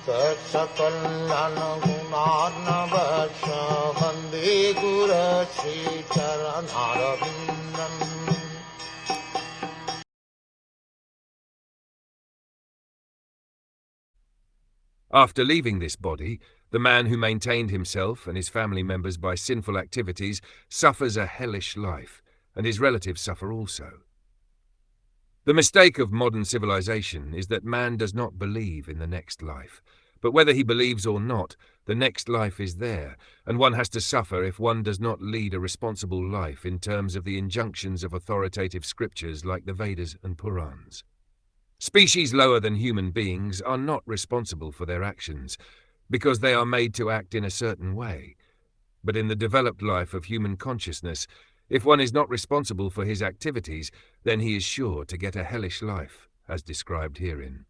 Saksakalyan gunarnavasya Vande Guru Sri Charanarabindam. After leaving this body, the man who maintained himself and his family members by sinful activities suffers a hellish life, and his relatives suffer also. The mistake of modern civilization is that man does not believe in the next life, but whether he believes or not, the next life is there, and one has to suffer if one does not lead a responsible life in terms of the injunctions of authoritative scriptures like the Vedas and Purans. Species lower than human beings are not responsible for their actions, because they are made to act in a certain way. But in the developed life of human consciousness, if one is not responsible for his activities, then he is sure to get a hellish life, as described herein.